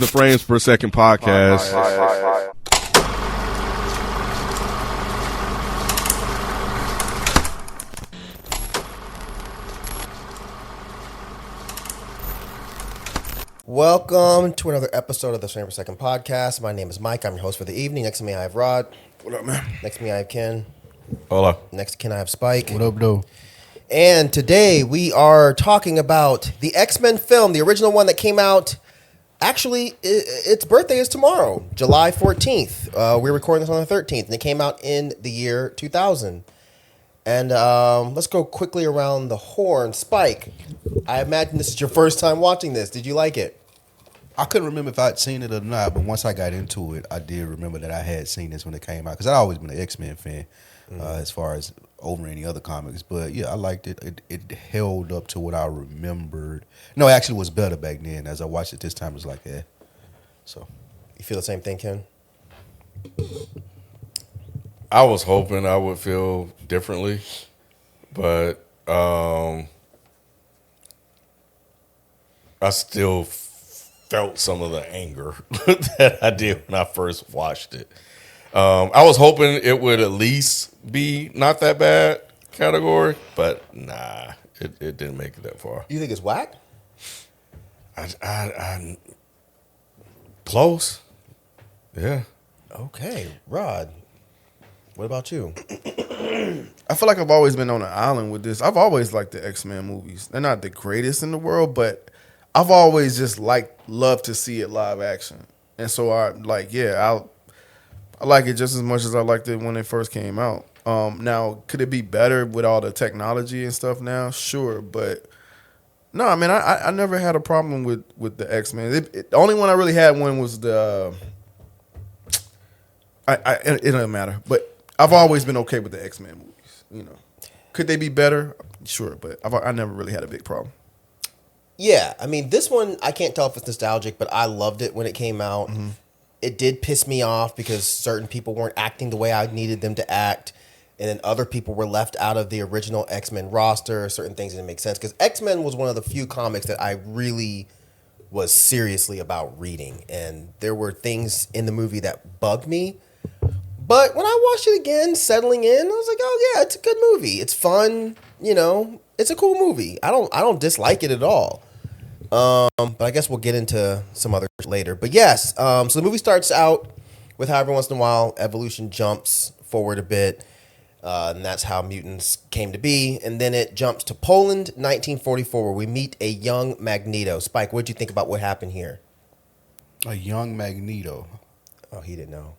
the Frames Per Second podcast. Welcome to another episode of the Frames Per Second podcast. My name is Mike. I'm your host for the evening. Next to me, I have Rod. What up, man? Next to me, I have Ken. Hola. Next to Ken, I have Spike. What up, though? And today we are talking about the X-Men film, the original one that came out. Actually, its birthday is tomorrow, July 14th. We're recording this on the 13th, and it came out in the year 2000. And let's go quickly around the horn. Spike, I imagine this is your first time watching this. Did you like it? I couldn't remember if I'd seen it or not, but once I got into it, I did remember that I had seen this when it came out. Because I've always been an X-Men fan as far as over any other comics. But yeah, I liked it. It held up to what I remembered. No, it actually was better back then. As I watched it this time, it was like, eh. So, You feel the same thing, Ken? I was hoping I would feel differently, but I still felt some of the anger that I did when I first watched it. I was hoping it would at least be not that bad category, but nah, it didn't make it that far. You think it's whack? I close. Yeah. Okay. Rod, what about you? I feel like I've always been on an island with this. I've always liked the X-Men movies. They're not the greatest in the world, but I've always just loved to see it live action. And so I like it just as much as I liked it when it first came out. Now, could it be better with all the technology and stuff now? Sure, but no, I mean, I never had a problem with the X-Men. The only one I really had one was the it doesn't matter, but I've always been okay with the X-Men movies. You know, could they be better? Sure, but I never really had a big problem. Yeah, I mean, this one, I can't tell if it's nostalgic, but I loved it when it came out. Mm-hmm. It did piss me off because certain people weren't acting the way I needed them to act, and then other people were left out of the original X-Men roster. Certain things didn't make sense because X-Men was one of the few comics that I really was seriously about reading, and there were things in the movie that bugged me. But when I watched it again, settling in, I was like, oh yeah, it's a good movie. It's fun, you know. It's a cool movie. I don't dislike it at all. But I guess we'll get into some others later. But yes, so the movie starts out with how every once in a while evolution jumps forward a bit. And that's how mutants came to be. And then it jumps to Poland, 1944, where we meet a young Magneto. Spike, what did you think about what happened here? a young Magneto. Oh, he didn't know.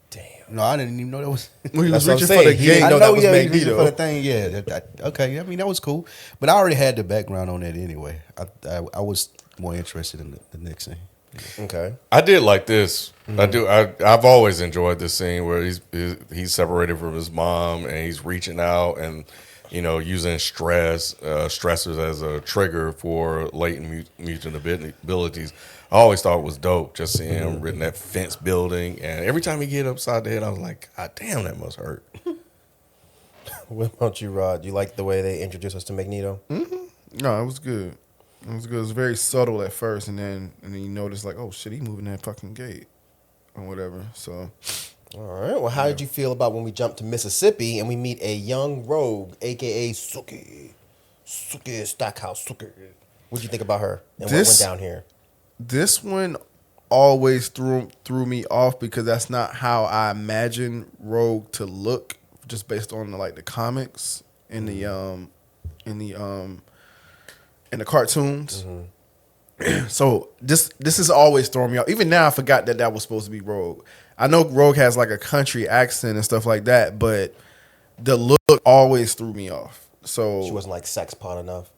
Damn. No, I didn't even know that was. When he was That's what reaching I'm for the saying. He gate, didn't I know know that was he was reaching Magneto. for the thing. Yeah. Okay. I mean, that was cool. But I already had the background on that anyway. I was more interested in the next scene. Okay. I did like this. I've always enjoyed this scene where he's separated from his mom and he's reaching out and using stressors as a trigger for latent mutant abilities. I always thought it was dope just seeing him in that fence building, and every time he get upside the head, I was like, God damn, that must hurt. What about you, Rod? You like the way they introduced us to Magneto? Mm-hmm. No, it was good. It was good. It was very subtle at first, and then you notice like, oh shit, he moving that fucking gate or whatever. So, all right. Well, how did you feel about when we jump to Mississippi and we meet a young rogue, aka Suki Stackhouse Suki? What'd you think about her and what went down here? This one always threw me off because that's not how I imagine Rogue to look, just based on the comics and the cartoons. Mm-hmm. So this has always thrown me off. Even now, I forgot that was supposed to be Rogue. I know Rogue has like a country accent and stuff like that, but the look always threw me off. So She wasn't like sex pot enough.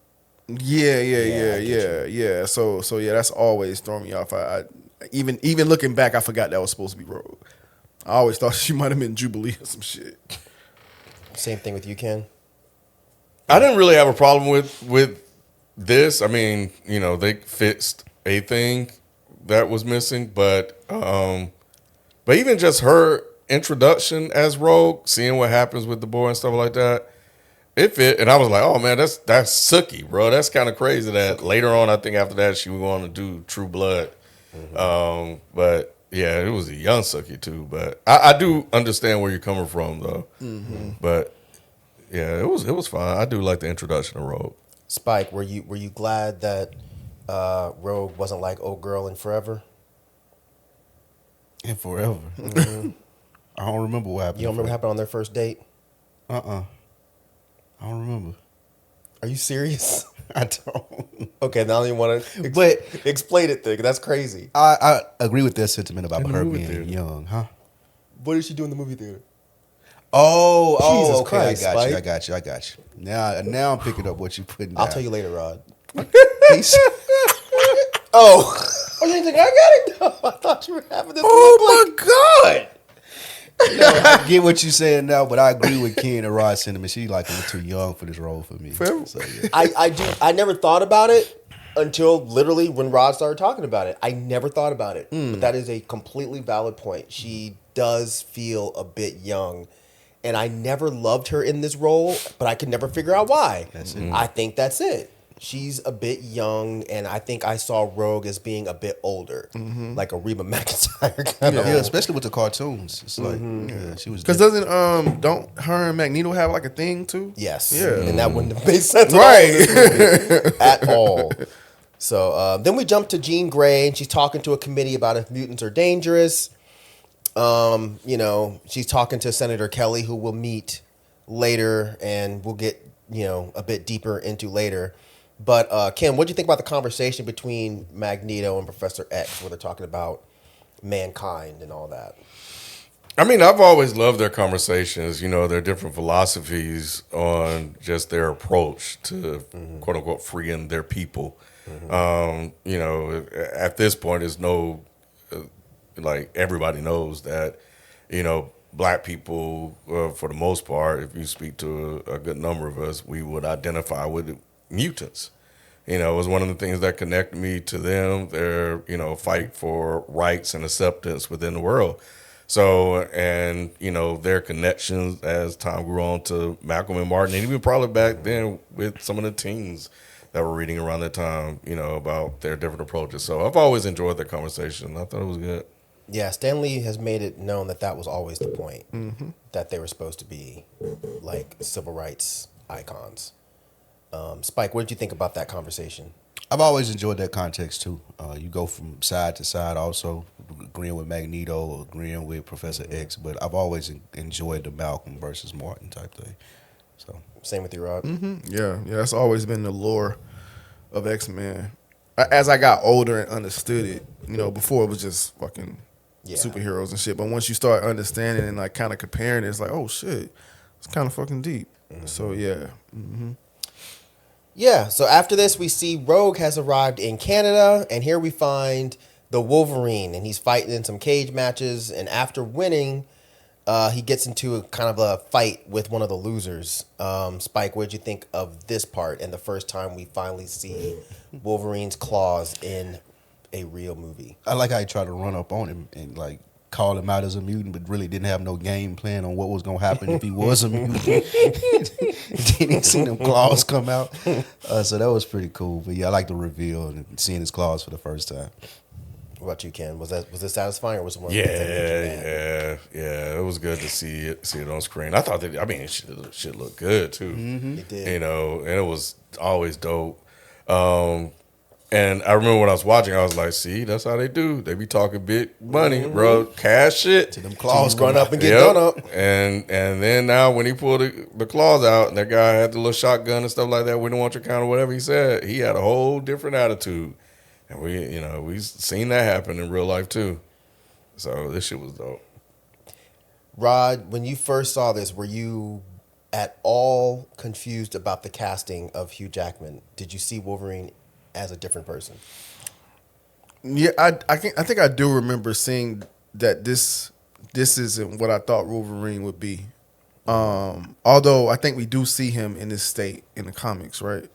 Yeah. So yeah, that's always thrown me off. I even looking back, I forgot that was supposed to be Rogue. I always thought she might have been Jubilee or some shit. Same thing with you, Ken? I didn't really have a problem with this. I mean, they fixed a thing that was missing, but even just her introduction as Rogue, seeing what happens with the boy and stuff like that, it fit. And I was like, oh man, that's Suki, bro. That's kind of crazy that later on, I think after that, she was going to do True Blood But yeah, it was a young Suki too. But I do understand where you're coming from though. But yeah, it was fine. I do like the introduction of Rogue. Spike, were you glad that Rogue wasn't like old girl in Forever? And forever. I don't remember what happened. You don't remember what happened on their first date? I don't remember. Are you serious? I don't. Okay, now you want to But explain it then, 'cause that's crazy. I agree with their sentiment about In the her movie being theater. young, huh? What did she do in the movie theater? Oh, Jesus okay. Christ, I got you. Now I'm picking up what you're putting down. I'll tell you later, Rod. He's- Oh, you think I got it? No, I thought you were having this. Oh my God! I get what you're saying now, but I agree with Ken and Rod's sentiment. She like a little too young for this role for me. Fair. So, yeah. I never thought about it until literally when Rod started talking about it. I never thought about it. But that is a completely valid point. She does feel a bit young. And I never loved her in this role, but I could never figure out why. That's it. I think that's it. She's a bit young, and I think I saw Rogue as being a bit older, like a Reba McEntire kind Yeah, of. especially with the cartoons. It's like yeah, she was Because different. doesn't don't her and Magneto have like a thing too? Yes. Yeah. And that wouldn't have made sense at all. So then we jump to Jean Grey, and she's talking to a committee about if mutants are dangerous. She's talking to Senator Kelly, who we'll meet later, and we'll get, a bit deeper into later. But Kim, what do you think about the conversation between Magneto and Professor X, where they're talking about mankind and all that? I mean, I've always loved their conversations, their different philosophies on just their approach to quote unquote freeing their people. At this point, there's no, like everybody knows that, black people, for the most part, if you speak to a good number of us, we would identify with mutants. It was one of the things that connected me to them, their, fight for rights and acceptance within the world. So, and, their connections as time grew on to Malcolm and Martin, and even probably back then with some of the teens that were reading around that time, about their different approaches. So I've always enjoyed that conversation. I thought it was good. Yeah, Stan Lee has made it known that was always the point, that they were supposed to be like civil rights icons. Spike, what did you think about that conversation? I've always enjoyed that context too. You go from side to side, also agreeing with Magneto, agreeing with Professor X, but I've always enjoyed the Malcolm versus Martin type thing. So Same with you, Rod. Yeah, that's always been the lore of X-Men. As I got older and understood it, before it was just fucking superheroes and shit. But once you start understanding and like kind of comparing it, it's like, oh shit, it's kind of fucking deep. So yeah. Yeah, so after this, we see Rogue has arrived in Canada, and here we find the Wolverine, and he's fighting in some cage matches, and after winning, he gets into a kind of a fight with one of the losers. Spike, what did you think of this part and the first time we finally see Wolverine's claws in a real movie? I like how he tried to run up on him and like call him out as a mutant, but really didn't have no game plan on what was gonna happen if he was a mutant. Didn't see them claws come out, so that was pretty cool. But yeah, I like the reveal and seeing his claws for the first time. What about you, Ken? Was this satisfying, or was it one? Yeah. It was good to see it on screen. I thought it should look good too. It did. And it was always dope. And I remember when I was watching, I was like, see, that's how they do. They be talking big money, bro. Cash shit. Them claws Run up and get Yep. done up. And then now when he pulled the claws out and that guy had the little shotgun and stuff like that, we don't want your count or whatever he said, he had a whole different attitude. And we've seen that happen in real life too. So this shit was dope. Rod, when you first saw this, were you at all confused about the casting of Hugh Jackman? Did you see Wolverine as a different person? Yeah, I think I do remember seeing that this isn't what I thought Wolverine would be. Although I think we do see him in this state in the comics, right?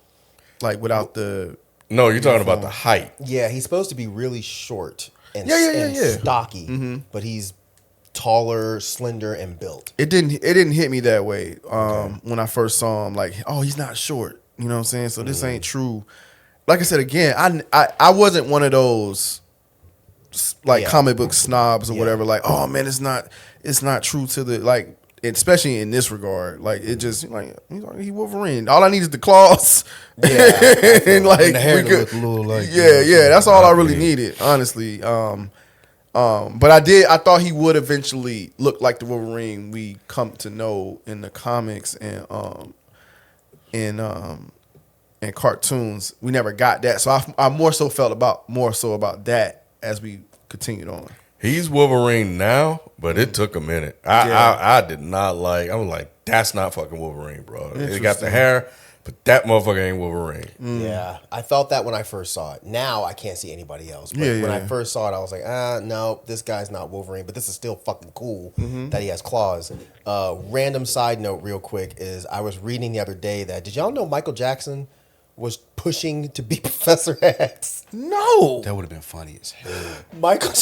Like without the No, you're talking about the height. Yeah, he's supposed to be really short and, Yeah. and stocky, but he's taller, slender, and built. it didn't hit me that way when I first saw him. Like, oh, he's not short. You know what I'm saying? So this ain't true. Like I said again, I wasn't one of those Yeah. comic book snobs or Yeah. whatever. Like, oh man, it's not true to the like. Especially in this regard, like it just like he Wolverine. All I need is the claws, Yeah, and like And the hair we to could, look a little like yeah. That's all I really needed, honestly. But I thought he would eventually look like the Wolverine we come to know in the comics and cartoons. We never got that, so I more so about that as we continued on. He's Wolverine now, but it took a minute. I did not like. I was like, that's not fucking Wolverine, bro. He got the hair, but that motherfucker ain't Wolverine. Yeah, I felt that when I first saw it. Now I can't see anybody else. But when I first saw it, I was like, no, this guy's not Wolverine. But this is still fucking cool that he has claws. Random side note, real quick, is I was reading the other day that did y'all know Michael Jackson was pushing to be Professor X? No, That would have been funny as hell. Michael.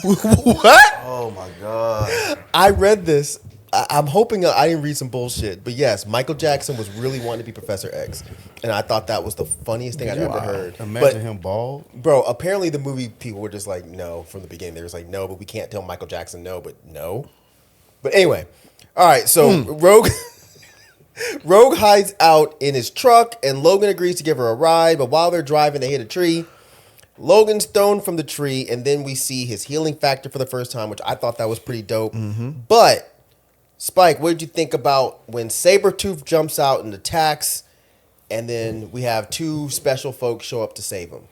what? Oh my god. I read this. I'm hoping I didn't read some bullshit, but yes, Michael Jackson was really wanting to be Professor X, and I thought that was the funniest thing I'd ever heard. Imagine him bald. Bro, apparently the movie people were just like, no, from the beginning. They was like, no, but we can't tell Michael Jackson no, but no. But anyway, all right, so Rogue hides out in his truck, and Logan agrees to give her a ride, but while they're driving, they hit a tree. Logan's thrown from the tree, and then we see his healing factor for the first time, which I thought that was pretty dope. But, Spike, what did you think about when Saber-tooth jumps out and attacks, and then we have two special folks show up to save him?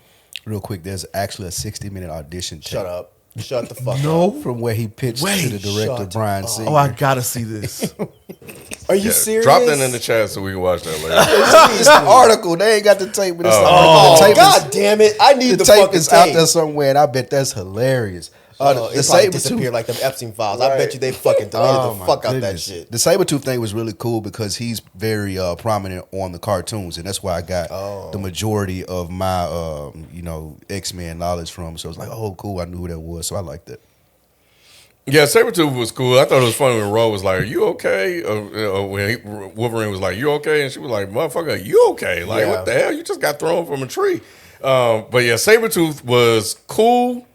Real quick, there's actually a 60-minute audition tape. Shut up. Shut the fuck up. From where he pitched to the director, shut Bryan Singer. Oh, I gotta see this. Are you serious? Drop that in the chat so we can watch that later. It's the article. They ain't got the tape, but it's the Oh, tape. God damn it. I need the The tape fucking is out tape. there somewhere, and I bet that's hilarious. It The probably Saber-tooth- disappeared like them Epstein files. I bet you they fucking deleted the my fuck out that goodness. shit. The Saber-tooth thing was really cool because he's very prominent on the cartoons, and that's where I got the majority of my X-Men knowledge from. So I was like, oh, cool, I knew who that was, so I liked it. Yeah, Saber-tooth was cool. I thought it was funny when Rogue was like, "Are you okay?" When Wolverine was like, "You okay?" And she was like, "Motherfucker, you okay?" Like, what the hell? You just got thrown from a tree. But yeah, Saber-tooth was cool,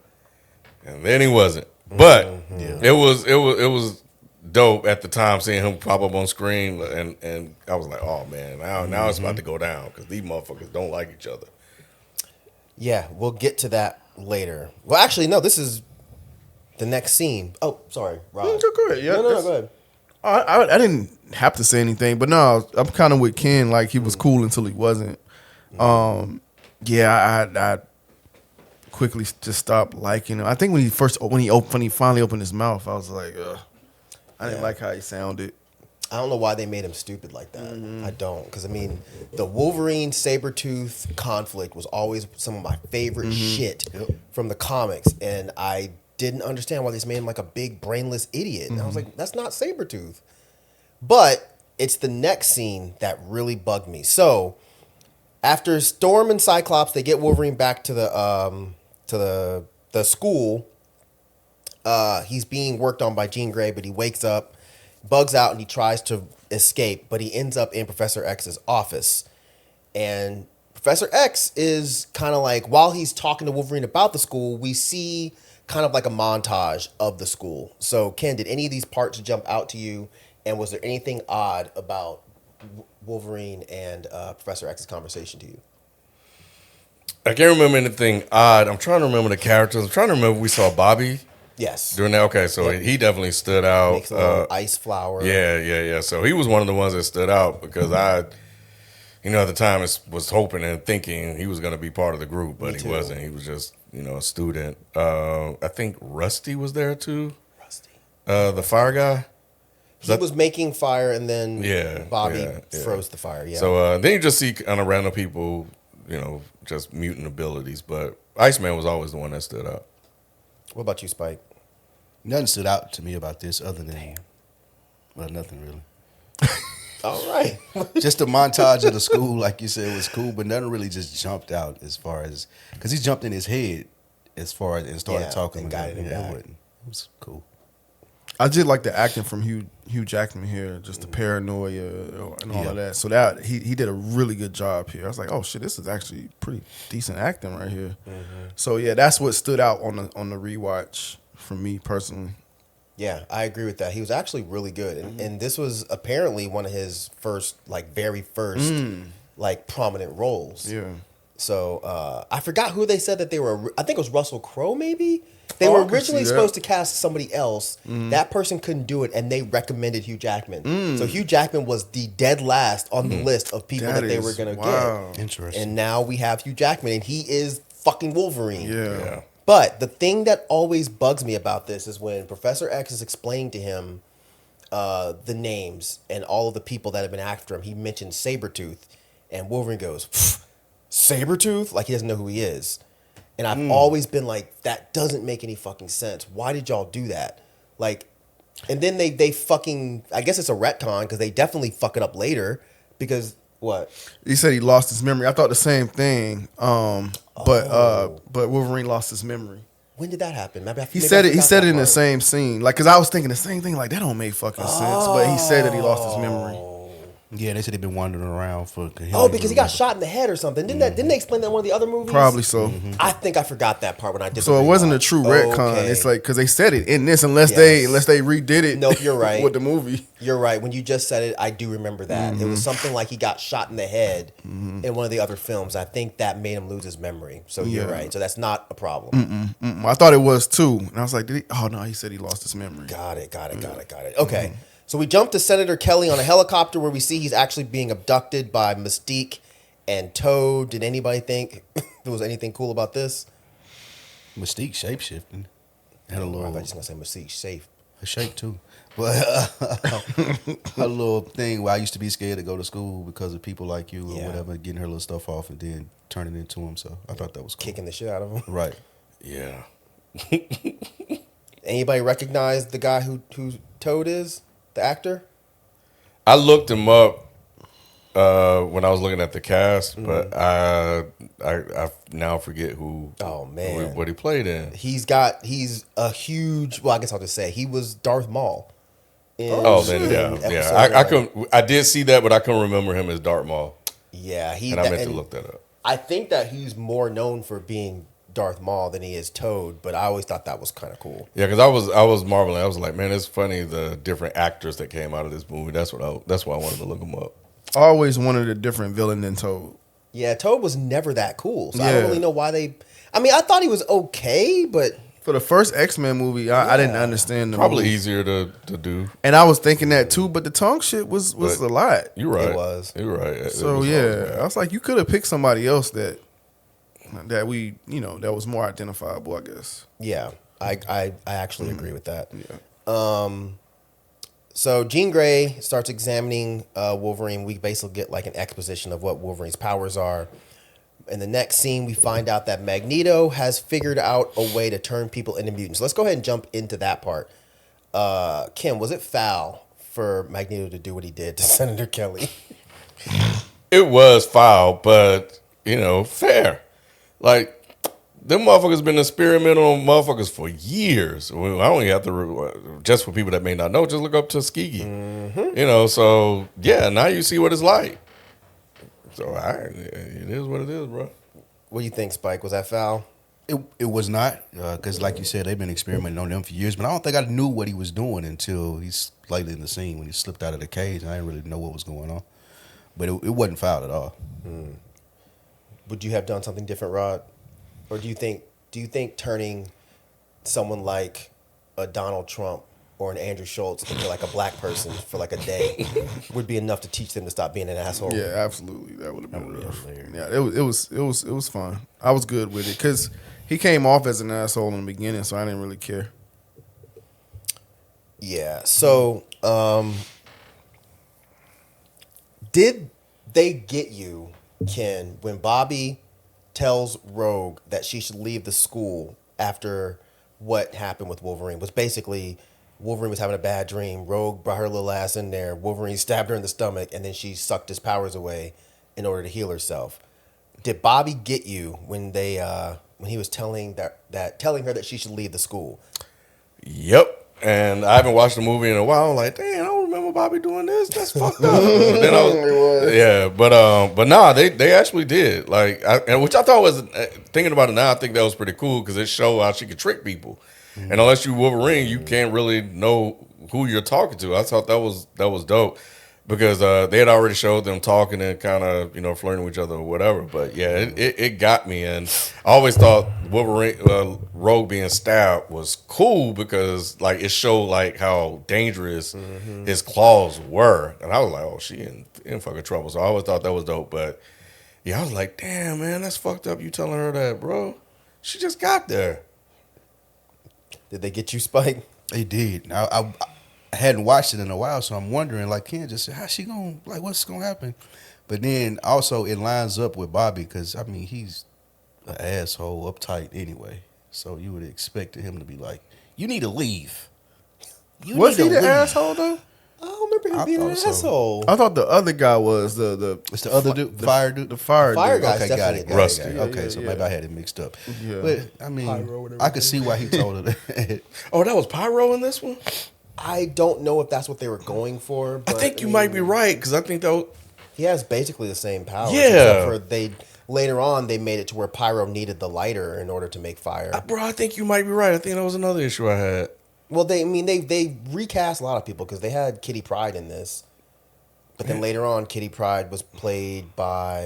and then he wasn't. But it was dope at the time seeing him pop up on screen, and I was like, "Oh man, now it's about to go down because these motherfuckers don't like each other." Yeah, we'll get to that later. Well, actually, no, this is the next scene. Oh, sorry, Rob. Go ahead. Yeah, No, go ahead. I didn't have to say anything, but no, I'm kind of with Ken. Like he was cool until he wasn't. I quickly just stopped liking him. I think when he finally opened his mouth, I was like, I didn't like how he sounded. I don't know why they made him stupid like that. I don't. Because, I mean, the Wolverine Saber-tooth conflict was always some of my favorite shit from the comics. And I didn't understand why they just made him like a big brainless idiot. And I was like, that's not Saber-tooth. But it's the next scene that really bugged me. So, after Storm and Cyclops, they get Wolverine back to the school. He's being worked on by Jean Grey, but he wakes up, bugs out, and he tries to escape, but he ends up in Professor X's office. And Professor X is kind of like, while he's talking to Wolverine about the school, we see kind of like a montage of the school. So, Ken, did any of these parts jump out to you? And was there anything odd about Wolverine and Professor X's conversation to you? I can't remember anything odd. I'm trying to remember the characters. I'm trying to remember if we saw Bobby Yes. during that. Okay, so he definitely stood out. Makes a little ice flower. Yeah. So he was one of the ones that stood out because at the time was hoping and thinking he was going to be part of the group, but he wasn't. He was just, a student. I think Rusty was there too. Rusty. The fire guy. He was making fire, and then Bobby yeah. froze the fire. Yeah. So then you just see kind of random people, just mutant abilities. But Iceman was always the one that stood out. What about you, Spike? Nothing stood out to me about this other than, nothing really. All right. Just the montage of the school, like you said, was cool, but nothing really just jumped out as far as, because he jumped in his head and started talking and guided him back. It was cool. I did like the acting from Hugh Jackman here, just the paranoia and all of that. So that he did a really good job here. I was like, oh shit, this is actually pretty decent acting right here. So yeah, that's what stood out on the rewatch for me personally. Yeah, I agree with that. He was actually really good, and this was apparently one of his very first prominent roles. Yeah. So I forgot who they said that they were. I think it was Russell Crowe, maybe. They Oh, were I can originally see that. supposed to cast somebody else. That person couldn't do it, and they recommended Hugh Jackman. So Hugh Jackman was the dead last on the list of people that they were going to get. Interesting. And now we have Hugh Jackman, and he is fucking Wolverine. Yeah. But the thing that always bugs me about this is when Professor X is explaining to him the names and all of the people that have been after him. He mentions Saber-tooth, and Wolverine goes, Saber-tooth? Like he doesn't know who he is. And I've always been like, that doesn't make any fucking sense. Why did y'all do that? Like, and then they fucking, I guess it's a retcon because they definitely fuck it up later because what? He said he lost his memory. I thought the same thing. But Wolverine lost his memory. When did that happen? He said it. He said it in the same scene. Like, cause I was thinking the same thing. Like, that don't make fucking sense. But he said that he lost his memory. Yeah, they said they've been wandering around for. Oh, because he got shot in the head or something. Didn't they explain that in one of the other movies? Probably so. I think I forgot that part when I did. So the it wasn't a rewatch. true retcon. Okay. It's like because they said it in this, unless Yes. they redid it. Nope, you're right. with the movie. You're right. When you just said it, I do remember that. It was something like he got shot in the head in one of the other films. I think that made him lose his memory. So you're Yeah. right. So that's not a problem. I thought it was too, and I was like, did he? Oh no, he said he lost his memory. Got it. Okay. So we jump to Senator Kelly on a helicopter where we see he's actually being abducted by Mystique and Toad. Did anybody think there was anything cool about this? Mystique shapeshifting. Had a I little thought you was going to say Mystique safe. a shape too. But a little thing where I used to be scared to go to school because of people like you or Yeah. whatever, getting her little stuff off and then turning into him. So I thought that was cool. Kicking the shit out of him. Right. Yeah. Anybody recognize the guy who Toad is? The actor? I looked him up when I was looking at the cast, but I now forget who. Oh, man. what he played in. He's a huge. Well, I guess I'll just say he was Darth Maul. Oh, then yeah. I did see that, but I couldn't remember him as Darth Maul, Yeah, and I meant to look that up. I think that he's more known for being Darth Maul than he is Toad, but I always thought that was kind of cool. Yeah, because I was marveling. I was like, man, it's funny the different actors that came out of this movie. That's why I wanted to look them up. I always wanted a different villain than Toad. Yeah, Toad was never that cool, so I Yeah. don't really know why they. I mean, I thought he was okay, but For the first X-Men movie, I didn't understand the Probably movie. easier to do. And I was thinking that too, but the tongue shit was But a lot. You're right. It was. You're right. It So was yeah, always I bad. was like, you could have picked somebody else that we, that was more identifiable, I guess. yeah, I actually agree with that. So Jean Grey starts examining Wolverine. We basically get like an exposition of what Wolverine's powers are. In the next scene, we find out that Magneto has figured out a way to turn people into mutants. Let's go ahead and jump into that part. Kim, was it foul for Magneto to do what he did to Senator Kelly? It was foul, but fair. Like them motherfuckers been experimental on motherfuckers for years. Well, I only have to just for people that may not know, just look up Tuskegee. So yeah, now you see what it's like. So it is what it is, bro. What do you think, Spike? Was that foul? It was not, because like you said, they've been experimenting on them for years, but I don't think I knew what he was doing until he's later in the scene when he slipped out of the cage. I didn't really know what was going on. But it wasn't foul at all. Would you have done something different, Rod? Or do you think turning someone like a Donald Trump or an Andrew Schultz into like a black person for like a day would be enough to teach them to stop being an asshole? Yeah, absolutely. That would have been rough. Yeah, it was fun. I was good with it because he came off as an asshole in the beginning, so I didn't really care. Yeah. So, did they get you, Ken, when Bobby tells Rogue that she should leave the school after what happened with Wolverine? Was basically Wolverine was having a bad dream. Rogue brought her little ass in there. Wolverine stabbed her in the stomach, and then she sucked his powers away in order to heal herself. Did Bobby get you when they when he was telling her that she should leave the school? Yep. And I haven't watched the movie in a while. I'm like, damn, I don't remember Bobby doing this. That's fucked up. Then but nah, they actually did. Like, which I thought was, thinking about it now, I think that was pretty cool because it showed how she could trick people. And unless you Wolverine, you can't really know who you're talking to. I thought that was dope. Because they had already showed them talking and kind of, flirting with each other or whatever. But yeah, it got me. And I always thought Wolverine, Rogue being stabbed was cool because like it showed like how dangerous his claws were. And I was like, oh, she in fucking trouble. So I always thought that was dope. But yeah, I was like, damn, man, that's fucked up. You telling her that, bro? She just got there. Did they get you, Spike? They did. I hadn't watched it in a while, so I'm wondering, like, Ken just said, how's she going, like, what's going to happen? But then also it lines up with Bobby because, I mean, he's an asshole, uptight anyway. So you would expect him to be like, you need to leave. Was he the asshole, though? I don't remember him being an so. asshole. I thought the other guy was It's the other dude, fire dude? the fire dude. guy's Okay, got definitely it. a guy. Rusty. Okay, so maybe I had it mixed up. Yeah. But, I mean, I could see why he told her that. Oh, that was Pyro in this one? I don't know if that's what they were going for. But I think you might be right because I think that he has basically the same powers. Yeah. Except for later on they made it to where Pyro needed the lighter in order to make fire. bro, I think you might be right. I think that was another issue I had. Well, they recast a lot of people because they had Kitty Pryde in this, but then later on Kitty Pryde was played by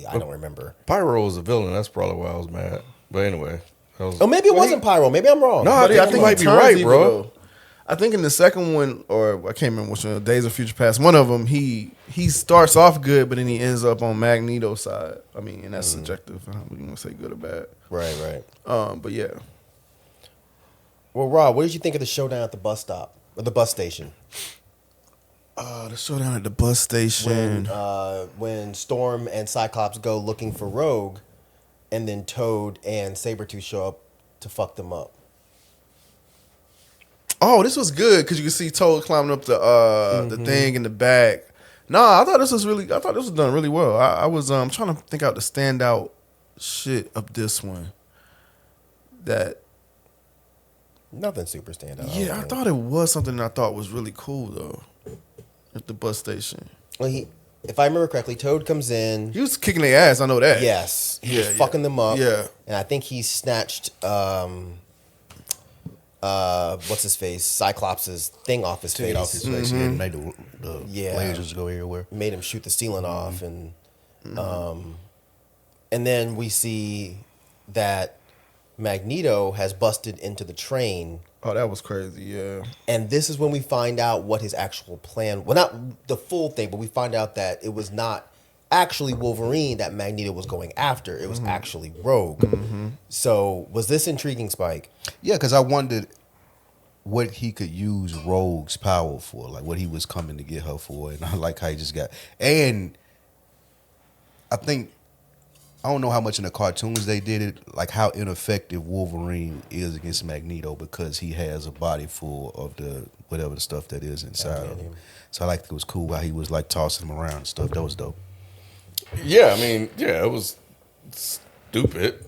I don't remember. Pyro was a villain. That's probably why I was mad. But anyway, Oh, maybe it wasn't Pyro. Maybe I'm wrong. No, I think you might he be turns right, evil, bro. though. I think in the second one, or I can't remember which one, Days of Future Past, one of them, he starts off good, but then he ends up on Magneto's side. I mean, and that's subjective. I don't want to say good or bad. Right. But yeah. Well, Rob, what did you think of the showdown at the bus stop or the bus station? The showdown at the bus station. When Storm and Cyclops go looking for Rogue, and then Toad and Saber-tooth show up to fuck them up. Oh, this was good because you can see Toad climbing up the thing in the back. Nah, I thought this was done really well. I was trying to think out the standout shit of this one. That Nothing super standout. yeah, I thought it was something that I thought was really cool though. At the bus station, Well, if I remember correctly, Toad comes in. he was kicking their ass. I know that. Yes, he was Yeah, fucking them up. Yeah. And I think he snatched what's his face, Cyclops' thing off his face. Off his face and made the Yeah. lasers go everywhere. Made him shoot the ceiling off, and then we see that Magneto has busted into the train, Oh, that was crazy. Yeah. and this is when we find out what his actual plan. Well, not the full thing, but we find out that it was not actually Wolverine that Magneto was going after. It was actually Rogue. So, was this intriguing, Spike? Yeah, because I wondered what he could use Rogue's power for, like what he was coming to get her for, and I like how he just got. And I think I don't know how much in the cartoons they did it, like how ineffective Wolverine is against Magneto because he has a body full of the whatever the stuff that is inside of him. So I liked it was cool how he was like tossing him around and stuff. That was dope. Yeah, I mean, yeah, it was stupid,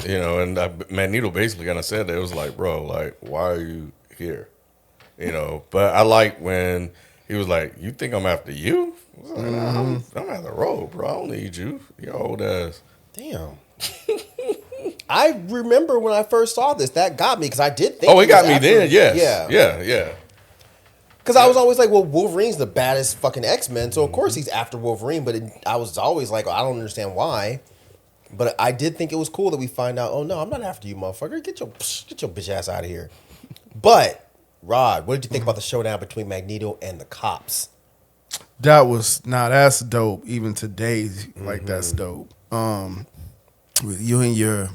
and Magneto basically kind of said that. It was like, bro, like, why are you here? But I like when he was like, you think I'm after you? I was like, nah, I'm after Rogue, bro. I don't need you. Your old ass. Damn. I remember when I first saw this, that got me because I did think. Oh, it he was got me after- then, yes. Yeah. Because I was always like, well, Wolverine's the baddest fucking X-Men, so of course he's after Wolverine. But I was always like, I don't understand why. But I did think it was cool that we find out, oh no, I'm not after you, motherfucker. Get your bitch ass out of here. But Rod, what did you think about the showdown between Magneto and the cops? That's dope. Even today, like that's dope. With you and your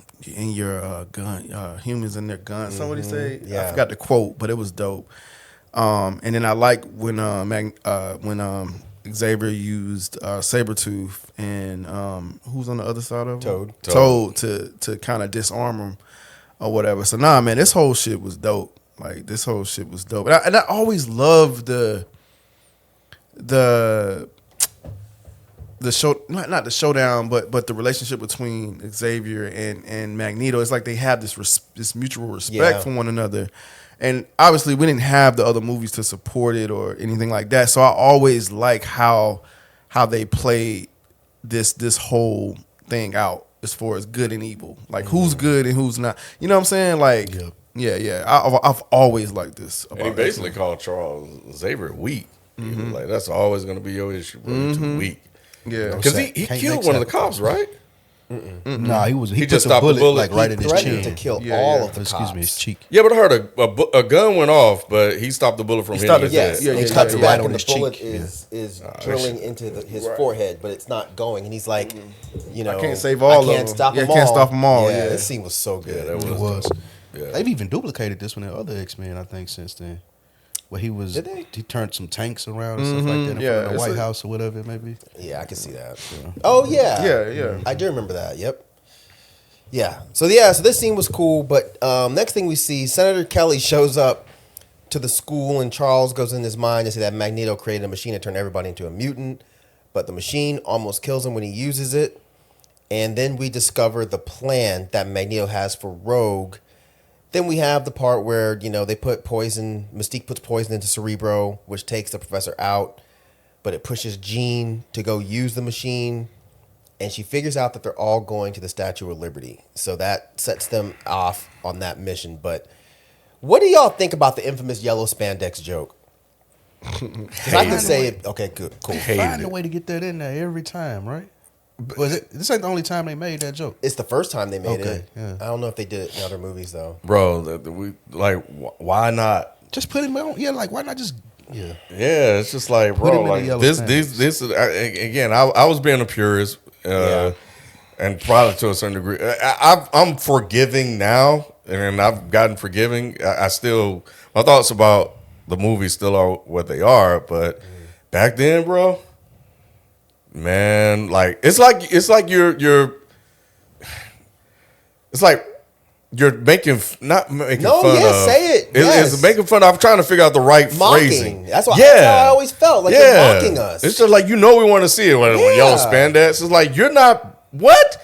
gun, humans and their guns. Somebody say, Yeah. I forgot the quote, but it was dope. And then I like when Xavier used Saber-tooth and who's on the other side of him? Toad to kind of disarm him or whatever. So nah, man, this whole shit was dope. Like this whole shit was dope. And I always loved the not the showdown, but the relationship between Xavier and Magneto. It's like they have this mutual respect for one another. And obviously, we didn't have the other movies to support it or anything like that. So I always like how they played this whole thing out as far as good and evil. Like who's good and who's not. You know what I'm saying? Like, yeah. I've always liked this. And he basically called Charles Xavier weak. Like that's always going to be your issue, bro. You're too weak. Yeah, because he killed one of the cops, right? Nah, he He put just the stopped the bullet. like right in his threatened chin. to kill all of the cops. Excuse me, his cheek. Yeah, but I heard a gun went off, but he stopped the bullet from hitting his Yes, head. he cuts yeah. back Right on and his the bullet cheek. is drilling into his forehead, but it's not going. And he's like, you know, I can't save all of them. I can't stop them all. Can't stop them all. Yeah, this scene was so good. that It was. Yeah. They've even duplicated this one in other X-Men, I think, since then. Where he was, Did they? he turned some tanks around and stuff like that in front of the White House or whatever it may be. Yeah, I can see that. Oh yeah, Yeah. I do remember that. Yep. Yeah. So this scene was cool. But next thing we see, Senator Kelly shows up to the school, and Charles goes in his mind to say that Magneto created a machine to turn everybody into a mutant, but the machine almost kills him when he uses it. And then we discover the plan that Magneto has for Rogue. Then we have the part where, they put poison, Mystique puts poison into Cerebro, which takes the professor out, but it pushes Jean to go use the machine, and she figures out that they're all going to the Statue of Liberty. So that sets them off on that mission. But what do y'all think about the infamous yellow spandex joke? 'Cause I can say it. Okay, good, cool. Find a way to get that in there every time, right? This ain't the only time they made that joke. It's the first time they made Okay, it. yeah. I don't know if they did it in other movies, though. Bro, why not? Just put him on. Yeah, like why not just? Yeah. Yeah, it's just like, him bro, in the like yellow this spandex. is again. I was being a purist, and probably to a certain degree. I'm forgiving now, and I've gotten forgiving. I still, my thoughts about the movie still are what they are, but back then, bro, man, like it's like you're making not making No, fun yeah, of. say it. Yes. It's making fun. I'm trying to figure out the right Mocking. phrasing. That's how I always felt. Like they're mocking us. It's just like we want to see it when yellow spandex. It's like you're not what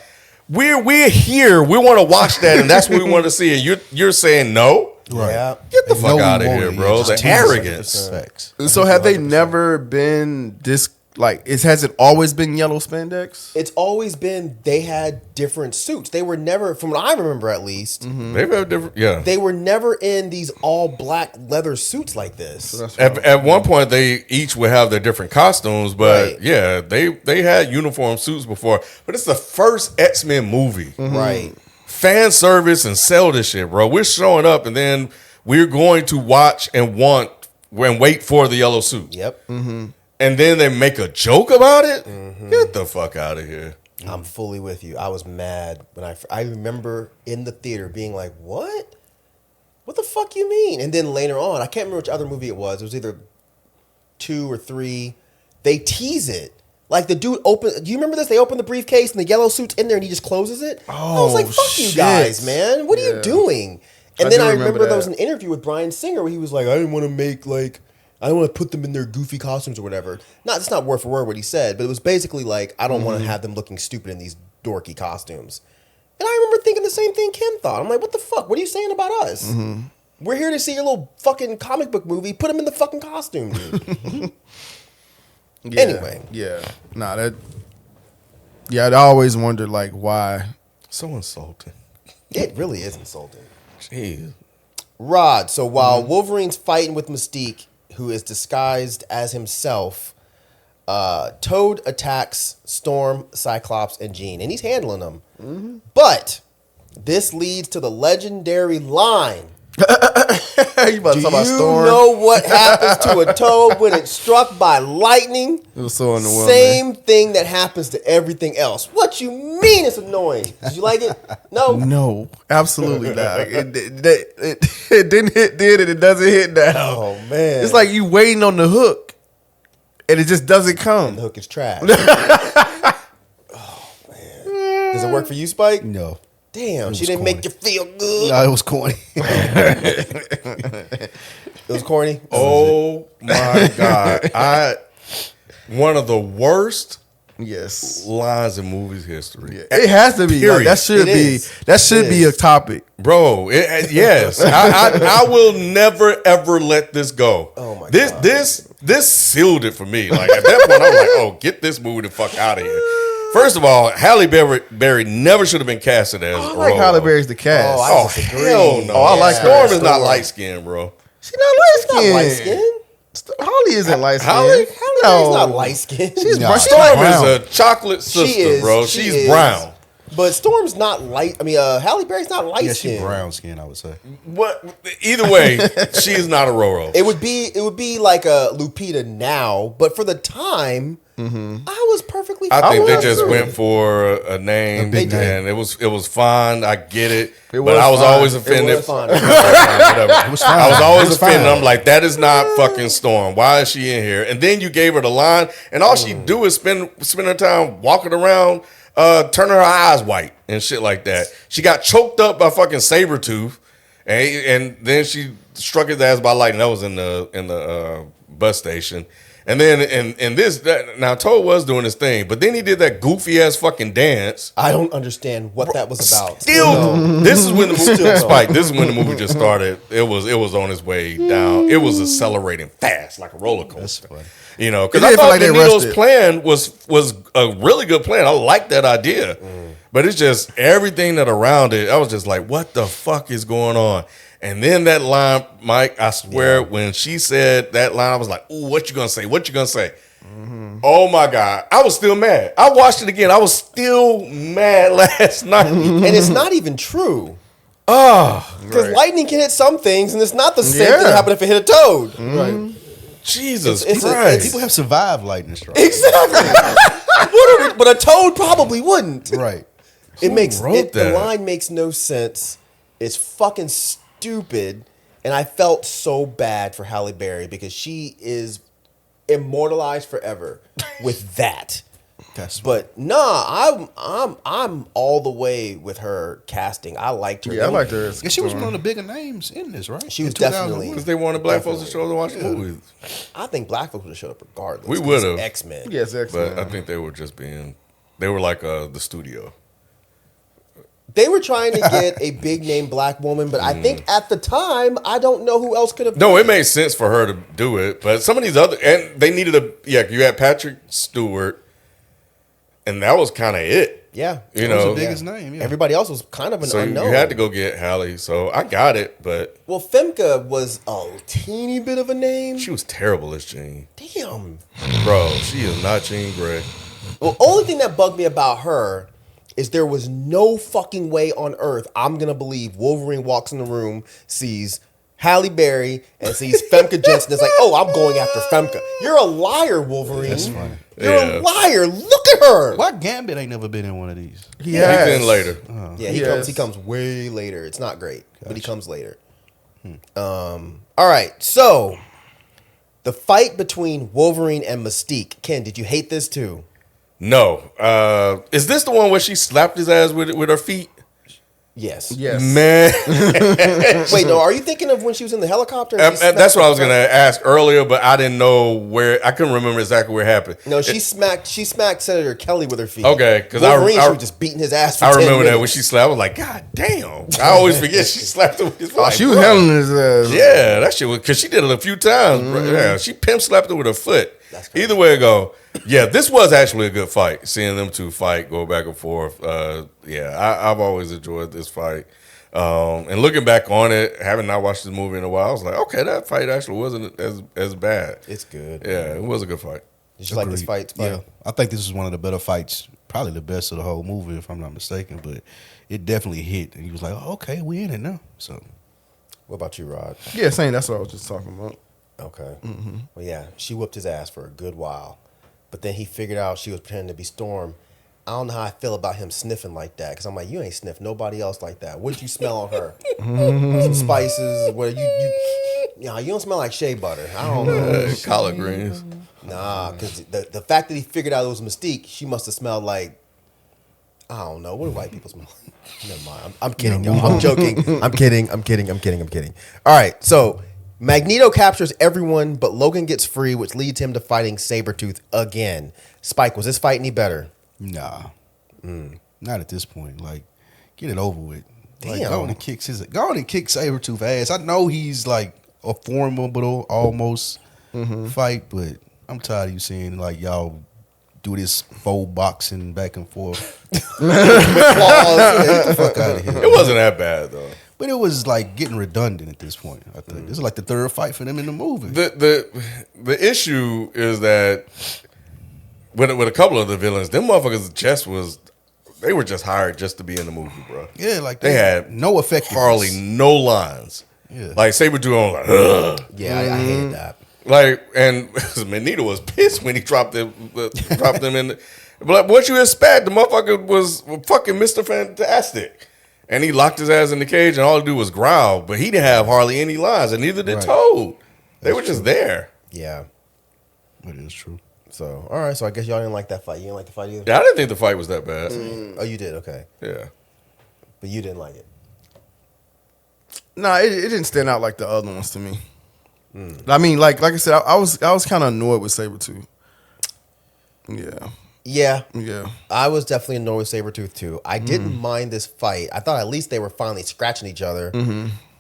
we're here. We want to watch that, and that's what we want to see. And you're saying no. Right. Yeah. Get the fuck No, out of we here, won't. bro. Yeah, The just arrogance. Facts. So have they never been this like? Has it always been yellow spandex? It's always been they had different suits. They were never, from what I remember at least, They've had different. Yeah. they were never in these all black leather suits like this. At one point, they each would have their different costumes, but Right. yeah, they had uniform suits before. But it's the first X-Men movie. Right. Fan service and sell this shit, bro. We're showing up, and then we're going to watch and wait for the yellow suit. Yep. And then they make a joke about it. Get the fuck out of here. I'm fully with you. I was mad when I remember in the theater being like, "What? What the fuck you mean?" And then later on, I can't remember which other movie it was. It was either 2 or 3. They tease it. Like the dude open. Do you remember this? They open the briefcase and the yellow suit's in there, and he just closes it. I was like, "Fuck you shit. guys, man! What are you doing?" And I then do I remember remember there was that. an interview with Bryan Singer where he was like, "I didn't want to make like." I don't want to put them in their goofy costumes or whatever. It's not word for word what he said, but it was basically like, I don't want to have them looking stupid in these dorky costumes. And I remember thinking the same thing Ken thought. I'm like, what the fuck? What are you saying about us? We're here to see your little fucking comic book movie. Put them in the fucking costume, dude. Yeah, Anyway. yeah, I always wondered like why. So insulting. It really is insulting. Jeez. Rod, so while Wolverine's fighting with Mystique, who is disguised as himself, Toad attacks Storm, Cyclops, and Jean, and he's handling them. But this leads to the legendary line. You about to Do talk about you Storm? know what happens to a toad when it's struck by lightning? It was so underwhelming. Same thing that happens to everything else. What you mean it's annoying? Did you like it? No? No, absolutely not. It didn't hit then and it doesn't hit now. Oh, man. It's like you waiting on the hook and it just doesn't come. The hook is trash. Oh, man. Does it work for you, Spike? No. Damn, she was didn't corny. make you feel good. No, it was corny. It was corny. Oh my God. One of the worst Yes. lines in movies history. It has to be. Like, that should It be. is. That should be a topic. Bro, yes, I will never ever let this go. Oh my this, God. This sealed it for me. Like at that point, I was like, oh, get this movie the fuck out of here. First of all, Halle Berry never should have been casted as. I like Rogue. Halle Berry's the cast. Oh, I Oh disagree. hell no! Oh, I like her. Storm is not Storm. light skinned, bro. She's not light Not skinned. light skin. Holly isn't light skinned. Halle? Halle Berry's not light skin. She's Nah, brown. Storm brown. is a chocolate sister, She is, bro. she She's is. brown. But Storm's not light. I mean, Halle Berry's not light Yeah, skin. she's brown skin, I would say. What? Either way, she is not a Roro. It would be like a Lupita now, but for the time, I was perfectly. I think they fine. just went for a name, big name. and it was fine. I get it, It but was I was fine. always It offended. was fine. Whatever. It was fine. I was always It was offended. fine. I'm like, that is not fucking Storm. Why is she in here? And then you gave her the line, and all she do is spend her time walking around, turning her eyes white and shit like that. She got choked up by fucking Saber-tooth, and then she struck his ass by lightning. That was in the bus station. And then in this, now Toad was doing his thing, but then he did that goofy ass fucking dance. I don't understand what that was about. Still, this is when the movie Still. Spike. This is when the movie just started. It was on its way down. It was accelerating fast like a roller coaster. You know, because It I did feel thought like they Magneto's rushed it. plan was a really good plan. I like that idea, but it's just everything that around it. I was just like, what the fuck is going on? And then that line, Mike, I swear, when she said that line, I was like, ooh, what you gonna say? What you gonna say? Oh my God. I was still mad. I watched it again. I was still mad last night. And it's not even true. Oh, Because lightning can hit some things, and it's not the same Yeah. thing that happened if it hit a toad. Right. Jesus It's Christ. People have survived lightning strikes. Exactly. But a toad probably wouldn't. Right. It makes wrote the that? line makes no sense. It's fucking stupid, and I felt so bad for Halle Berry because she is immortalized forever with that. But nah, I'm all the way with her casting. I liked her. Yeah, I liked her. Yeah, she was one of the bigger names in this, right? She was In 2001. definitely- Because they wanted black folks to show to watch the movie. I think black folks would have showed up regardless. We would've. X-Men. Yes, excellent. But I think they were just they were like the studio. They were trying to get a big name black woman, but I think at the time, I don't know who else could have. No, done it made sense for her to do it. But some of these other, and they needed you had Patrick Stewart, and that was kind of it. Yeah, You That was know, the biggest name. Yeah. everybody else was kind of an so you unknown. had to go get Halle. So I got it, but Well, Femke was a teeny bit of a name. she was terrible as Jean. Damn. Bro, she is not Jean Grey. Well, only thing that bugged me about her is there was no fucking way on earth I'm gonna believe Wolverine walks in the room, sees Halle Berry, and sees Femke Jensen. It's like, oh, I'm going after Femke. You're a liar, Wolverine. That's funny. You're Yeah. a liar. Look at her. Why Gambit ain't never been in one of these? He He's has. in later. Yeah, Yes. he comes way later. It's not great, but he comes later. All right, so the fight between Wolverine and Mystique. Ken, did you hate this too? No, is this the one where she slapped his ass with her feet? Yes. Yes. Man, Wait, no. Are you thinking of when she was in the helicopter? and that's what I was gonna ask earlier, but I didn't know where. I couldn't remember exactly where it happened. No, she smacked Senator Kelly with her feet. Okay, 'cause Wolverine, I she was just beating his ass. For I 10 remember that when minutes. she slapped. I was like, God damn! I always forget she slapped him with his foot. Oh, she was handling his ass. Yeah, that shit was because she did it a few times. Bro. Yeah, she pimp slapped her with her foot. That's crazy. Either way it go, yeah, this was actually a good fight. Seeing them two fight, go back and forth. I've always enjoyed this fight. And looking back on it, having not watched this movie in a while, I was like, okay, that fight actually wasn't as bad. It's good. Yeah, it was a good fight. Did you like this fight? Spike? Yeah, I think this is one of the better fights, probably the best of the whole movie, if I'm not mistaken. But it definitely hit, and he was like, oh, "Okay, we in it now." So What about you, Rod? Yeah, same. That's what I was just talking about. Okay. Well, yeah, she whooped his ass for a good while, but then he figured out she was pretending to be Storm. I don't know how I feel about him sniffing like that because I'm like, you ain't sniffed nobody else like that. What did you smell on her? Some spices. Where you don't smell like shea butter. I don't know. Collard greens. Nah, because the fact that he figured out it was Mystique, she must have smelled like, I don't know. What do white people smell like? Never mind. I'm kidding, y'all. I'm joking. I'm kidding. All right. So Magneto captures everyone, but Logan gets free, which leads him to fighting Saber-tooth again. Spike, was this fight any better? Nah, not at this point. Like, get it over with. Like, Damn. go on and kick Saber-tooth ass. I know he's like a formidable almost fight, but I'm tired of you seeing like y'all do this faux boxing back and forth. Get the fuck out of here. It wasn't that bad though. But it was like getting redundant at this point. I think this is like the third fight for them in the movie. The issue is that with a couple of the villains, them motherfuckers they were just hired just to be in the movie, bro. Yeah, like They had no effectiveness. hardly no lines. Yeah. Like Saber-tooth on like, ugh. Yeah, I hated that. Like, and Magneto was pissed when he dropped them in. But what you expect? The motherfucker was fucking Mr. Fantastic. And he locked his ass in the cage, and all he do was growl. But he didn't have hardly any lines, and neither did Right. Toad. They were just there. Yeah. It is true. So, all right. So I guess y'all didn't like that fight. You didn't like the fight either? Yeah, I didn't think the fight was that bad. Oh, you did? Okay. Yeah. But you didn't like it. Nah, it didn't stand out like the other ones to me. I mean, like I said, I was kind of annoyed with Saber-tooth. Yeah. Yeah. I was definitely annoyed with Saber-tooth too. I didn't mind this fight. I thought at least they were finally scratching each other.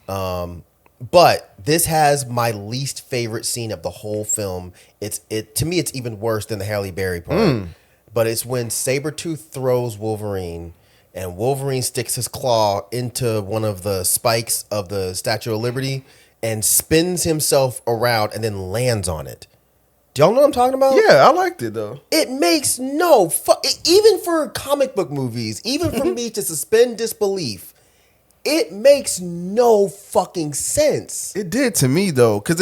But this has my least favorite scene of the whole film. To me, it's even worse than the Halle Berry part. But it's when Saber-tooth throws Wolverine, and Wolverine sticks his claw into one of the spikes of the Statue of Liberty and spins himself around and then lands on it. Do y'all know what I'm talking about? Yeah, I liked it though. It makes no even for comic book movies, even for me to suspend disbelief, it makes no fucking sense. It did to me though, because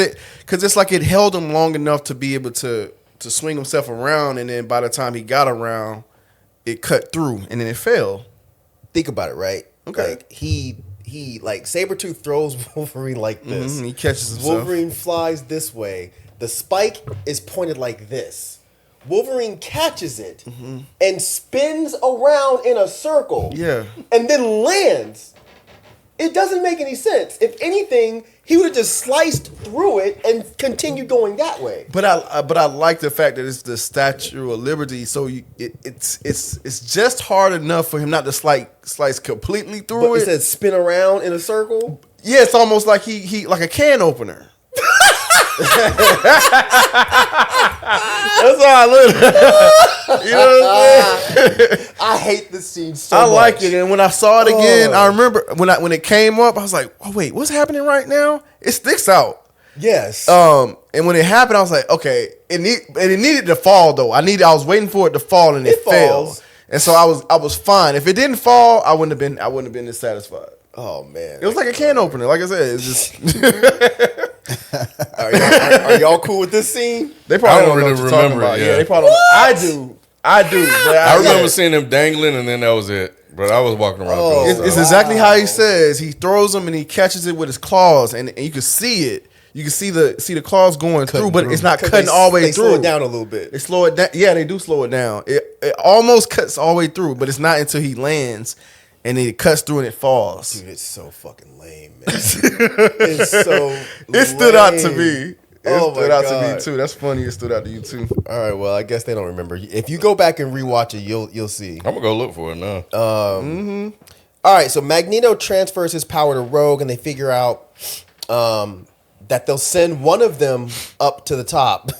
it's like it held him long enough to be able to swing himself around, and then by the time he got around, it cut through, and then it fell. Think about it, right? Okay. Like he like Saber-tooth throws Wolverine like this. He catches himself. Wolverine flies this way. The spike is pointed like this. Wolverine catches it and spins around in a circle. Yeah. And then lands. It doesn't make any sense. If anything, he would have just sliced through it and continued going that way. But I like the fact that it's the Statue of Liberty, so it's just hard enough for him not to slice completely through But it. it says spin around in a circle. Yeah, it's almost like he like a can opener. That's how I look. You know what I'm saying? I hate this scene so I much. like it, and when I saw it again, Oh. I remember when it came up, I was like, "Oh wait, what's happening right now?" It sticks out. Yes. And when it happened, I was like, "Okay, it needed to fall though. I was waiting for it to fall, and it fell." falls. And so I was fine. If it didn't fall, I wouldn't have been dissatisfied. Oh man. It was like a can opener. Like I said, it's just Are y'all cool with this scene? they probably I don't don't know really what you're talking remember it, about. yeah. Yeah, they probably don't. I do. But I remember seeing him dangling, and then that was it. But I was walking around. Oh. doing It's stuff. exactly how he says. He throws them and he catches it with his claws, and you can see it. You can see the claws going through, but it's not cutting all the way They through. slow it down a little bit. They slow it down. Yeah, they do slow it down. It almost cuts all the way through, but it's not until he lands, and then it cuts through and it falls. Dude, it's so fucking lame, man. It's so It stood out to lame. me. It Oh stood my out to God. me too. That's funny. It stood out to you too. All right, well, I guess they don't remember. If you go back and rewatch it, you'll see. I'm gonna go look for it now. All right, so Magneto transfers his power to Rogue, and they figure out that they'll send one of them up to the top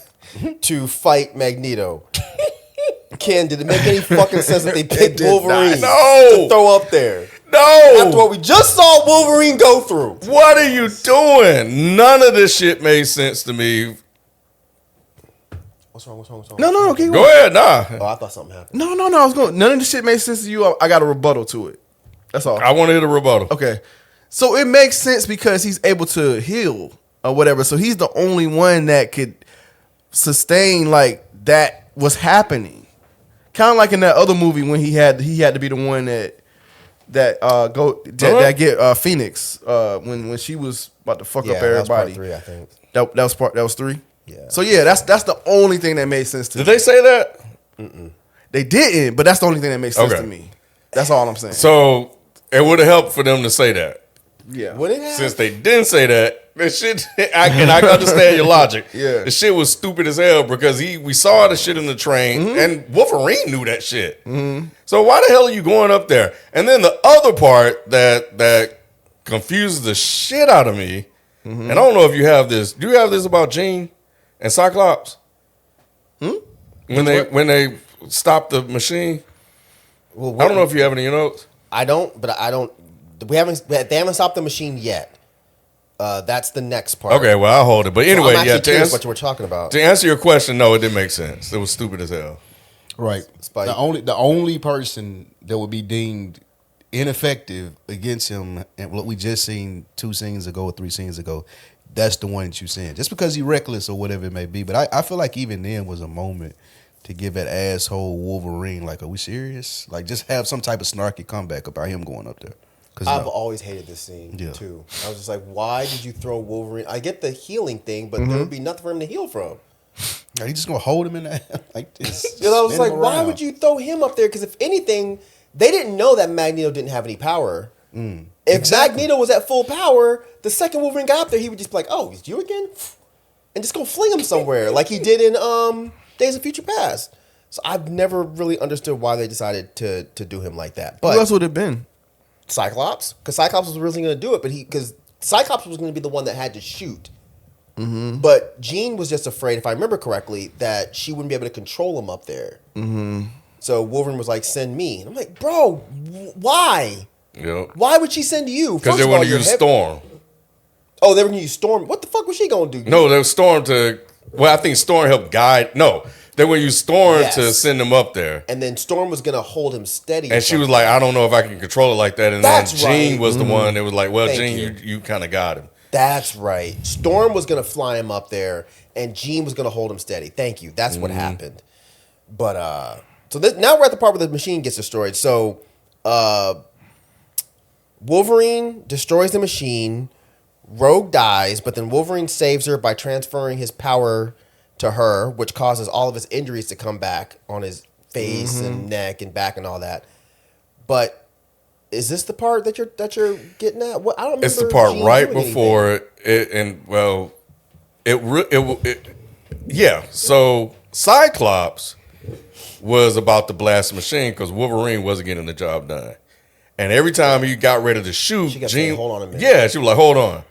to fight Magneto. Ken, did it make any fucking sense that they picked did not. Wolverine No. to throw up there? No. After what we just saw Wolverine go through. What are you doing? None of this shit made sense to me. What's wrong? No. Keep Go going. ahead, nah. Oh, I thought something happened. No. I was going. None of this shit made sense to you. I got a rebuttal to it. That's all. I want to hit a rebuttal. Okay. So it makes sense because he's able to heal or whatever. So he's the only one that could sustain like that was happening. Kind of like in that other movie when he had to be the one that get Phoenix when she was about to fuck up that was part everybody. 3, I think. That was 3. Yeah. So yeah, that's the only thing that made sense to Did me. they say that? They didn't, but that's the only thing that makes sense Okay. to me. That's all I'm saying. So it would have helped for them to say that. Yeah. Would it have? Since they didn't say that, the shit, I understand your logic. Yeah. The shit was stupid as hell because we saw the shit in the train, and Wolverine knew that shit. So why the hell are you going up there? And then the other part that confuses the shit out of me, and I don't know if you have this. Do you have this about Jean and Cyclops? When they stopped the machine? Well, I don't know if you have any notes. I don't, but I don't. They haven't stopped the machine yet. That's the next part. Okay, well I'll hold it. But anyway, I'm actually yeah. curious what you were talking about. To answer your question, no, it didn't make sense. It was stupid as hell. Right. Spike. The only person that would be deemed ineffective against him, and what we just seen 2 scenes ago or 3 scenes ago, that's the one that you seen. Just because he's reckless or whatever it may be. But I feel like even then was a moment to give that asshole Wolverine, like, are we serious? Like, just have some type of snarky comeback about him going up there. I've always hated this scene too. I was just like, why did you throw Wolverine? I get the healing thing, but there would be nothing for him to heal from. Are you just gonna hold him in there like this? You know, I was Spin like, him why around? would you throw him up there? Because if anything, they didn't know that Magneto didn't have any power. If Magneto was at full power, the second Wolverine got up there, he would just be like, "Oh, it's you again," and just go fling him somewhere, like he did in Days of Future Past. So I've never really understood why they decided to do him like that. But Who else would it have been? Cyclops, because Cyclops was originally going to do it, but because Cyclops was going to be the one that had to shoot. But Jean was just afraid, if I remember correctly, that she wouldn't be able to control him up there. So Wolverine was like, "Send me," and I'm like, "Bro, why? Yep. Why would she send you?" Because First they of want all, to you're use heavy- Storm. Oh, they were going to use Storm. What the fuck was she going to do? No, there was Storm to. Well, I think Storm helped guide. No, they would use Storm Yes. to send him up there. And then Storm was going to hold him steady. And she was like, I don't know if I can control it like that. And That's then Jean right. was the one that was like, well, Thank Jean, you. you kind of got him. That's right. Storm was going to fly him up there, and Jean was going to hold him steady. Thank you. That's what happened. But so now we're at the part where the machine gets destroyed. So Wolverine destroys the machine. Rogue dies, but then Wolverine saves her by transferring his power to her, which causes all of his injuries to come back on his face and neck and back and all that. But is this the part that you're getting at? What I don't remember. It's the part Jean right doing before it, and well, yeah. So Cyclops was about to blast the machine because Wolverine wasn't getting the job done, and every time he got ready to shoot, She kept Jean, saying, "Hold on a minute." Yeah, she was like, "Hold on,"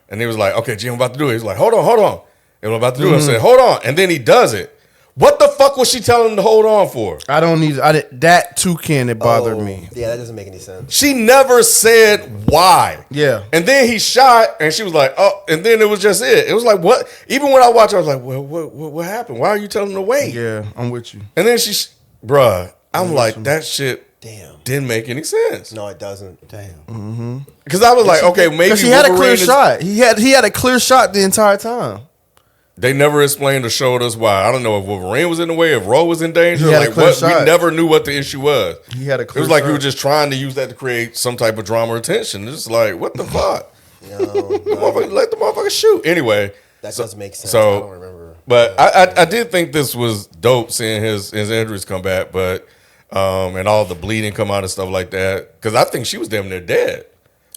and he was like, "Okay, Jean, I'm about to do it." He was like, "Hold on." And I'm about to do it. I said, "Hold on," and then he does it. What the fuck was she telling him to hold on for? That toucan, it bothered Oh, me. Yeah, that doesn't make any sense. She never said why. Yeah. And then he shot, and she was like, "Oh," and then it was just it. It was like, what? Even when I watched, I was like, "Well, what happened? Why are you telling him to wait?" Yeah, I'm with you. And then bruh, I'm like, that shit Damn. didn't make any sense. No, it doesn't. Damn. Because I was like, okay, maybe Because he had a clear Wolverine is- shot. He had a clear shot the entire time. They never explained or showed us why. I don't know if Wolverine was in the way, if Rogue was in danger. He had a Like clear what? We shot. never knew what the issue was. He had a It clear was like he shot. was just trying to use that to create some type of drama or tension. It's like, what the fuck? No, Let the motherfucker shoot. Anyway. that does make sense. So, I don't remember. But I did think this was dope seeing his injuries come back, but and all the bleeding come out and stuff like that. Because I think she was damn near dead.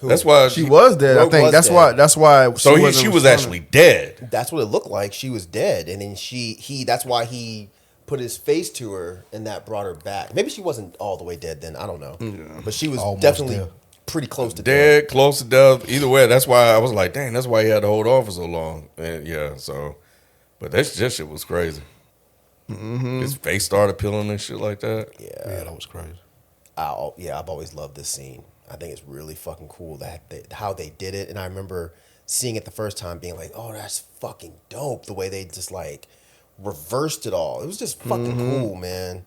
That's why She was dead. I Rogue think was that's dead. why. That's why. So wasn't she was responding. actually dead. That's what it looked like. She was dead, and then he. That's why he put his face to her, and that brought her back. Maybe she wasn't all the way dead then. I don't know, but she was Almost definitely dead. pretty close to dead. Dead, close to death. Either way, that's why I was like, dang, that's why he had to hold on for so long. And yeah, so, but that shit was crazy. His face started peeling and shit like that. Yeah, that was crazy. I've always loved this scene. I think it's really fucking cool how they did it, and I remember seeing it the first time, being like, "Oh, that's fucking dope!" The way they just like reversed it all. It was just fucking cool, man.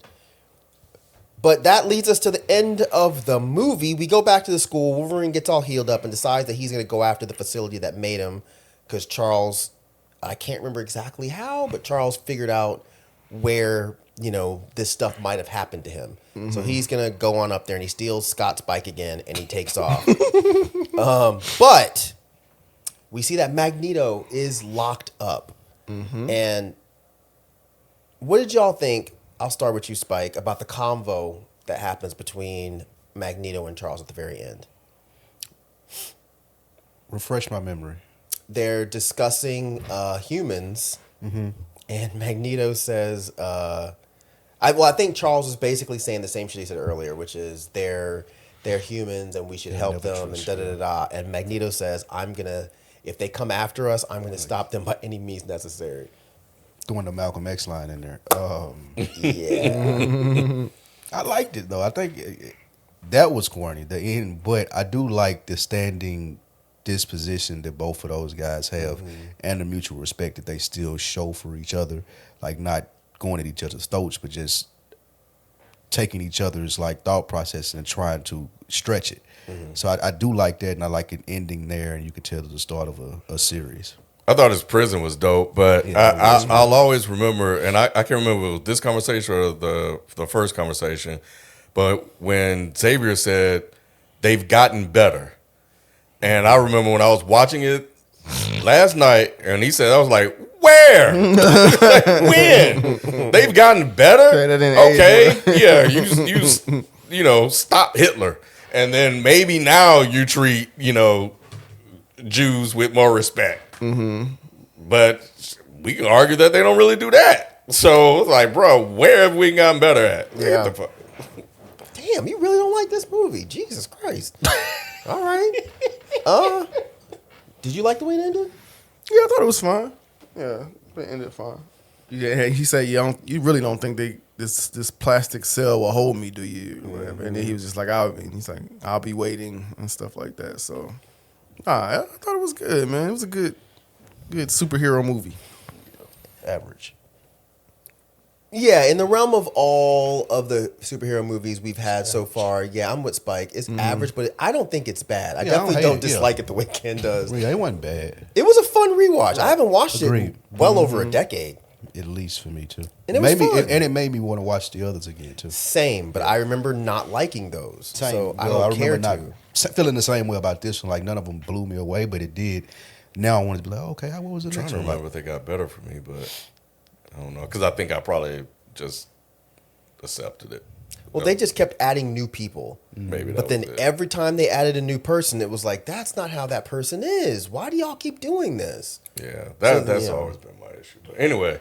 But that leads us to the end of the movie. We go back to the school. Wolverine gets all healed up and decides that he's going to go after the facility that made him, because Charles, I can't remember exactly how, but Charles figured out where, this stuff might have happened to him. So he's going to go on up there and he steals Scott's bike again and he takes off. But we see that Magneto is locked up. And what did y'all think? I'll start with you, Spike, about the convo that happens between Magneto and Charles at the very end. Refresh my memory. They're discussing humans, and Magneto says, I think Charles was basically saying the same shit he said earlier, which is they're humans and we should help them and da. And Magneto says, if they come after us, I'm gonna stop them by any means necessary. Throwing the Malcolm X line in there. Yeah. I liked it though. I think that was corny. The end, but I do like the standing disposition that both of those guys have, and the mutual respect that they still show for each other. Like not going at each other's throats, but just taking each other's like thought process and trying to stretch it. So I do like that, and I like it ending there, and you can tell it's the start of a series. I thought his prison was dope, but Yeah, I'll always remember, and I can't remember if it was this conversation or the first conversation, but when Xavier said they've gotten better, and I remember when I was watching it last night, and he said, I was like, where? When? They've gotten better? That didn't Okay, yeah, you know, stop Hitler, and then maybe now you treat, you know, Jews with more respect. But we can argue that they don't really do that. So it's like, bro, where have we gotten better at? Yeah. What the fuck? Damn, you really don't like this movie? Jesus Christ! All right. Did you like the way it ended? Yeah, I thought it was fine. Yeah, it ended fine. Yeah, he said you really don't think this plastic cell will hold me, do you? Or whatever. And then he was just like, I'll be waiting and stuff like that. So, I thought it was good, man. It was a good superhero movie. Average. Yeah, in the realm of all of the superhero movies we've had so far, yeah, I'm with Spike. It's average, but I don't think it's bad. I definitely don't dislike it the way Ken does. Yeah, it wasn't bad. It was a fun rewatch. I haven't watched it in Agreed. well over a decade. At least for me too. And it was fun. And it made me want to watch the others again too. Same, but I remember not liking those. Same. So I Well, don't care remember to. feeling the same way about this one. Like none of them blew me away, but it did. Now I want to be like, okay, what was the I'm trying next to one? remember if they got better for me, but I don't know. Because I think I probably just accepted it. Well, they just kept adding new people. Maybe that But then was it. every time they added a new person, it was like, that's not how that person is. Why do y'all keep doing this? Yeah, So, that's yeah. always been my issue. But anyway,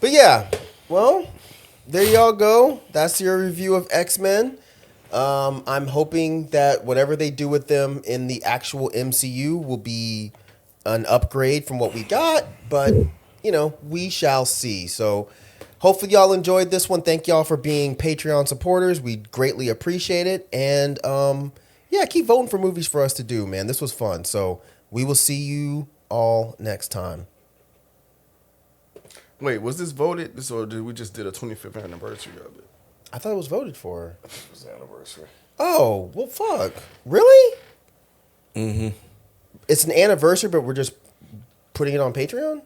But yeah, well, there y'all go. That's your review of X-Men. I'm hoping that whatever they do with them in the actual MCU will be an upgrade from what we got. But, you know, we shall see. So hopefully y'all enjoyed this one. Thank y'all for being Patreon supporters. We greatly appreciate it. And, yeah, keep voting for movies for us to do, man. This was fun. So we will see you all next time. Wait, was this voted? Or did we just did a 25th anniversary of it? I thought it was voted for. it was the anniversary. Oh, well, fuck. Really? Mm-hmm. It's an anniversary, but we're just putting it on Patreon?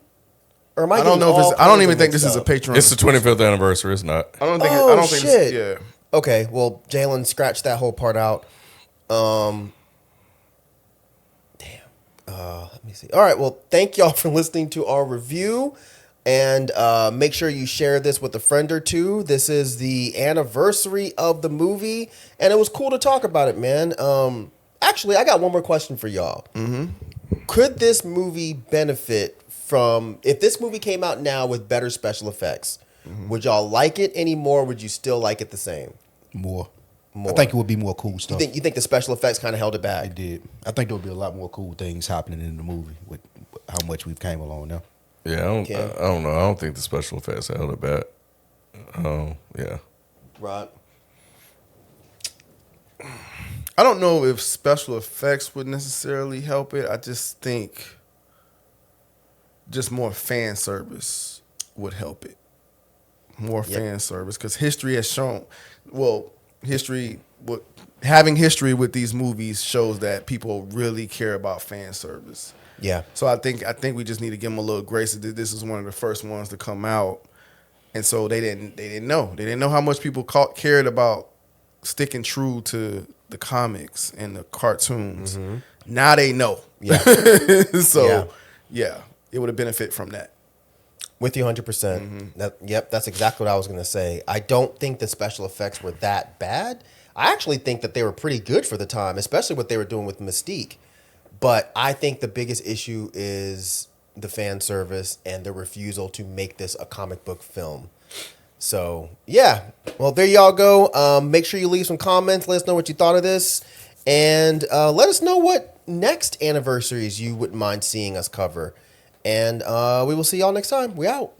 Or am I I don't getting know if all it's. I don't kinds even of think this mixed is a up? Patreon. It's the 25th anniversary. It's not. I don't think. Oh, I don't think. shit. It's, yeah. Okay, well, Jalen scratched that whole part out. Damn. Let me see. All right, well, thank y'all for listening to our review. And make sure you share this with a friend or two. This is the anniversary of the movie. And it was cool to talk about it, man. Actually, I got one more question for y'all. Could this movie benefit from... If this movie came out now with better special effects, would y'all like it anymore? Or would you still like it the same? More. More. I think it would be more cool You stuff. think the special effects kind of held it back? It did. I think there would be a lot more cool things happening in the movie with how much we've came along now. Yeah, I don't know. I don't think the special effects held it back. Yeah. Right. I don't know if special effects would necessarily help it. I just think just more fan service would help it. More fan service, because history has shown. Well, having history with these movies shows that people really care about fan service. Yeah. So I think we just need to give them a little grace that this is one of the first ones to come out, and so they didn't know how much people cared about sticking true to the comics and the cartoons. Now they know. Yeah. So yeah, it would have benefit from that. With you 100%. Yep, that's exactly what I was going to say. I don't think the special effects were that bad. I actually think that they were pretty good for the time, especially what they were doing with Mystique. But I think the biggest issue is the fan service and the refusal to make this a comic book film. So, yeah. Well, there y'all go. Make sure you leave some comments. Let us know what you thought of this. And let us know what next anniversaries you wouldn't mind seeing us cover. And we will see y'all next time. We out.